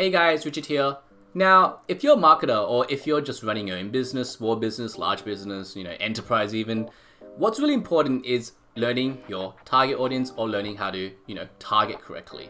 Hey guys, Richard here. Now, if you're a marketer or if you're just running your own business, small business, large business, enterprise even, what's really important is learning your target audience or learning how to, target correctly.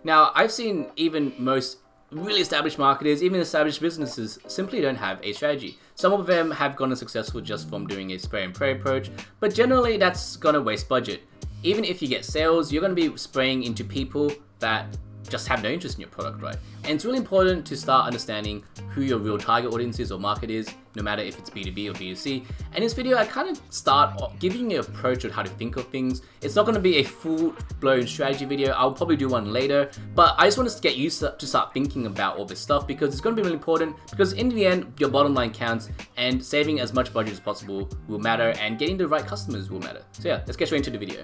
Now, I've seen even most really established marketers, even established businesses, simply don't have a strategy. Some of them have gotten successful just from doing a spray and pray approach, but generally that's gonna waste budget. Even if you get sales, you're gonna be spraying into people that just have no interest in your product, right? And it's really important to start understanding who your real target audience is or market is, no matter if it's B2B or B2C. And this video, I kind of start giving you an approach on how to think of things. It's not going to be a full-blown strategy video. I'll probably do one later, but I just want us to get used to start thinking about all this stuff because it's going to be really important because in the end, your bottom line counts and saving as much budget as possible will matter and getting the right customers will matter. So yeah, let's get straight into the video.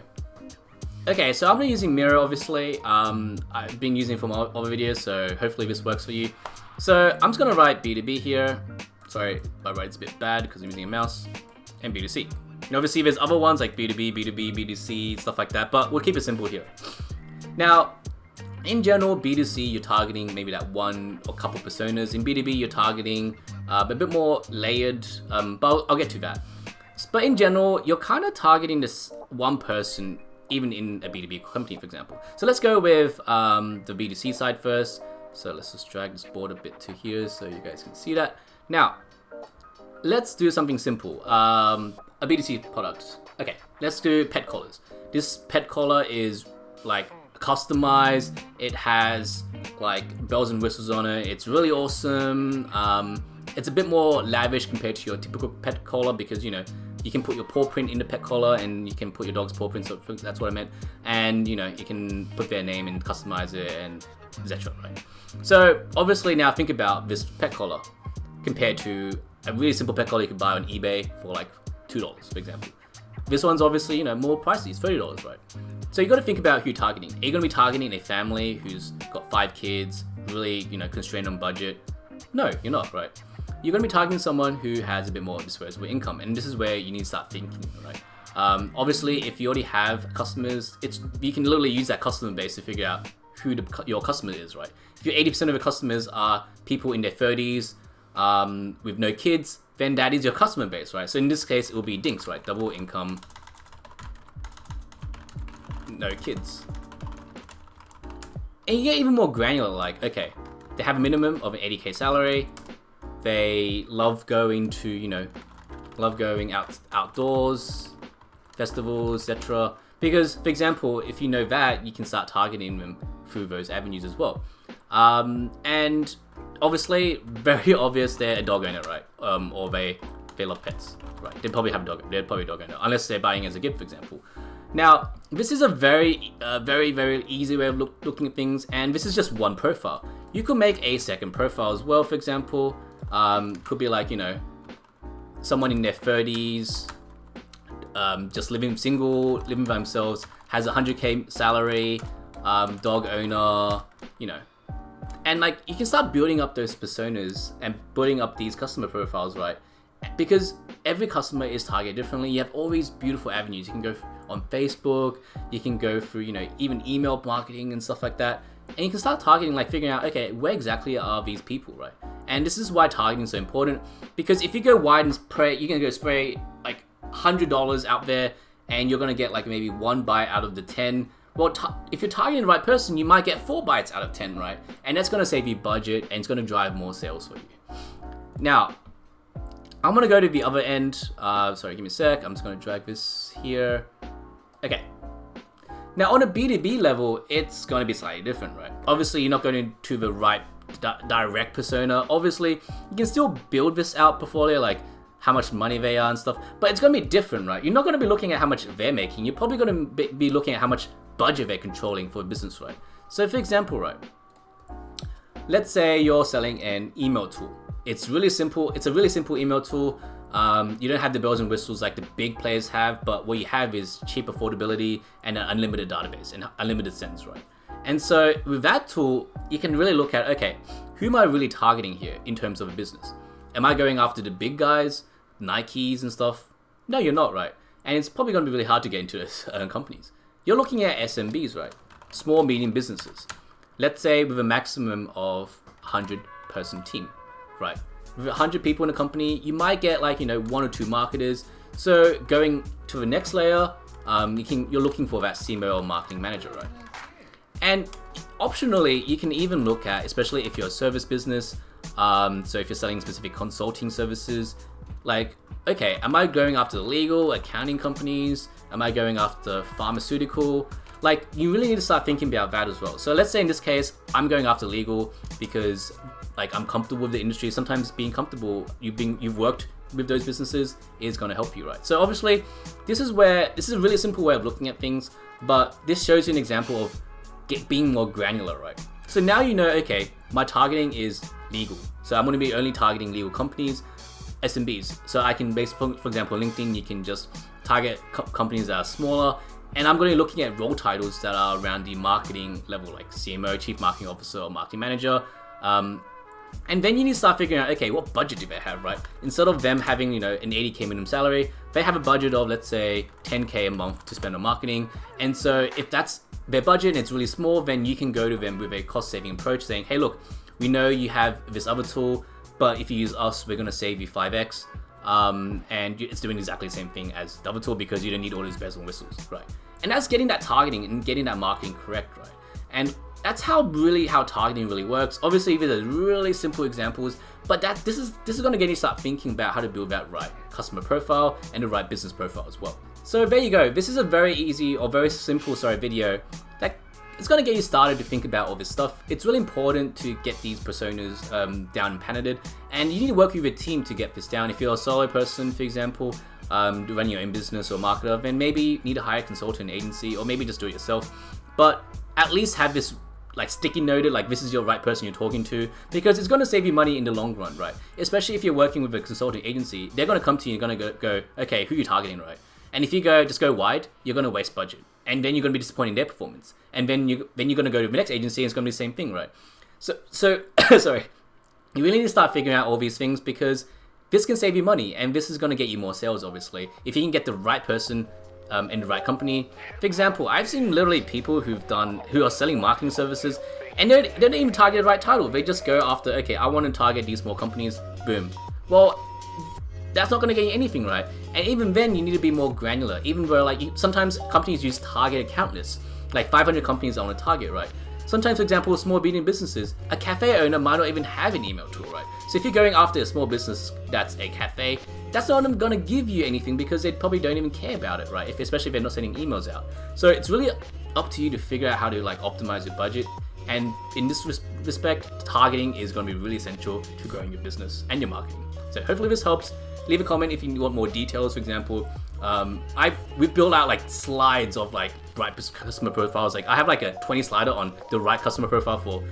Okay, so I'm not using Miro, obviously. I've been using it for my other videos, so hopefully this works for you. So I'm just gonna write B2B here. Sorry, my write's a bit bad because I'm using a mouse. And B2C. And obviously there's other ones like B2B, B2B, B2C, stuff like that, but we'll keep it simple here. Now, in general, B2C, you're targeting maybe that one or couple personas. In B2B, you're targeting a bit more layered, but I'll get to that. But in general, you're kind of targeting this one person even in a B2B company, for example. So let's go with the B2C side first. So let's just drag this board a bit to here so you guys can see that. Now, let's do something simple. A B2C product. Okay, let's do pet collars. This pet collar is like customized. It has like bells and whistles on it. It's really awesome. It's a bit more lavish compared to your typical pet collar because, you can put your paw print in the pet collar and you can put your dog's paw print, so that's what I meant. And, you can put their name and customize it and etc, right? So, obviously now think about this pet collar compared to a really simple pet collar you could buy on eBay for like $2, for example. This one's obviously, more pricey, it's $30, right? So you got to think about who you're targeting. Are you going to be targeting a family who's got 5 kids, really, constrained on budget? No, you're not, right? You're going to be targeting someone who has a bit more disposable income, and this is where you need to start thinking, right? Obviously, if you already have customers, you can literally use that customer base to figure out who your customer is, right? If your 80% of your customers are people in their 30s with no kids, then that is your customer base, right? So in this case, it will be DINKs, right? Double income, no kids. And you get even more granular, like, okay, they have a minimum of an 80K salary. They love going to, love going outdoors, festivals, etc. Because, for example, if you know that, you can start targeting them through those avenues as well. And obviously, very obvious, they're a dog owner, right? Or they love pets, right? They probably have a dog. They're probably a dog owner, unless they're buying as a gift, for example. Now, this is a very, very easy way of looking at things, and this is just one profile. You could make a second profile as well, for example. Could be like, someone in their 30s, just living single, living by themselves, has a 100K salary, dog owner, And like, you can start building up those personas and building up these customer profiles, right? Because every customer is targeted differently. You have all these beautiful avenues. You can go on Facebook, you can go through, even email marketing and stuff like that. And you can start targeting, like figuring out, okay, where exactly are these people, right? And this is why targeting is so important, because if you go wide and spray, you're gonna go spray like $100 out there and you're gonna get like maybe 1 bite out of the 10. Well, if you're targeting the right person, you might get 4 bites out of 10, right? And that's gonna save you budget and it's gonna drive more sales for you. Now, I'm gonna go to the other end. Sorry, give me a sec. I'm just gonna drag this here. Okay. Now, on a B2B level, it's going to be slightly different, right? Obviously, you're not going to the right direct persona. Obviously, you can still build this out portfolio, like how much money they are and stuff, but it's going to be different, right? You're not going to be looking at how much they're making. You're probably going to be looking at how much budget they're controlling for a business, right? So, for example, right, let's say you're selling an email tool. It's really simple. It's a really simple email tool. You don't have the bells and whistles like the big players have, but what you have is cheap affordability and an unlimited database and unlimited sends, right? And so with that tool, you can really look at, okay, who am I really targeting here in terms of a business? Am I going after the big guys, Nikes and stuff? No, you're not, right? And it's probably going to be really hard to get into companies. You're looking at SMBs, right? Small, medium businesses. let's say with a maximum of 100-person team, right? With 100 people in a company, you might get like, 1 or 2 marketers. So going to the next layer, you're looking for that CMO or marketing manager, right? And optionally, you can even look at, especially if you're a service business, so if you're selling specific consulting services, like, okay, am I going after the legal, accounting companies? Am I going after pharmaceutical? Like, you really need to start thinking about that as well. So let's say in this case, I'm going after legal because like I'm comfortable with the industry. Sometimes being comfortable, you've worked with those businesses is going to help you, right? So obviously, this is a really simple way of looking at things, but this shows you an example of being more granular, right? So now you know, okay, my targeting is legal. So I'm going to be only targeting legal companies, SMBs. So I can for example, LinkedIn, you can just target companies that are smaller. And I'm going to be looking at role titles that are around the marketing level, like CMO, Chief Marketing Officer, or Marketing Manager. And then you need to start figuring out, okay, what budget do they have, right? Instead of them having, an 80K minimum salary, they have a budget of, let's say, 10K a month to spend on marketing. And so if that's their budget and it's really small, then you can go to them with a cost-saving approach saying, hey, look, we know you have this other tool, but if you use us, we're going to save you 5x. And it's doing exactly the same thing as the other tool because you don't need all these bells and whistles, right? And that's getting that targeting and getting that marketing correct, right? And that's how targeting really works. Obviously, these are really simple examples, but this is going to get you to start thinking about how to build that right customer profile and the right business profile as well. So there you go. This is a very easy or very simple, video that it's going to get you started to think about all this stuff. It's really important to get these personas down and patented, and you need to work with your team to get this down. If you're a solo person, for example, running your own business or marketer, then maybe you need to hire a consultant agency, or maybe just do it yourself. But at least have this like sticky noted, like this is your right person you're talking to, because it's going to save you money in the long run, right? Especially if you're working with a consulting agency, they're going to come to you and going to go, okay, who are you targeting, right? And if you just go wide, you're going to waste budget, and then you're going to be disappointing their performance, and then you're going to go to the next agency and it's going to be the same thing, right? So sorry, you really need to start figuring out all these things, because this can save you money, and this is going to get you more sales, obviously, if you can get the right person in the right company. For example, I've seen literally people who are selling marketing services, and they don't even target the right title. They just go after, okay, I want to target these small companies, boom. Well, that's not going to get you anything, right? And even then, you need to be more granular. Even though, sometimes companies use target account lists, like 500 companies I want to target, right? Sometimes, for example, small medium businesses, a cafe owner might not even have an email tool, right? So if you're going after a small business that's a cafe, that's not going to give you anything, because they probably don't even care about it, right? Especially if they're not sending emails out. So it's really up to you to figure out how to optimize your budget. And in this respect, targeting is going to be really essential to growing your business and your marketing. So hopefully this helps. Leave a comment if you want more details. For example, we've built out slides of right customer profiles. I have a 20 slider on the right customer profile for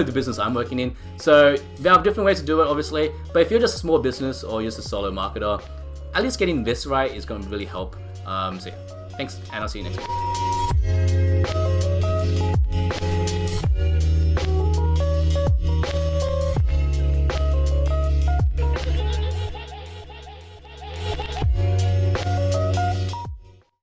the business I'm working in. So there are different ways to do it, obviously. But if you're just a small business or you're just a solo marketer, at least getting this right is going to really help. So yeah, thanks, and I'll see you next week.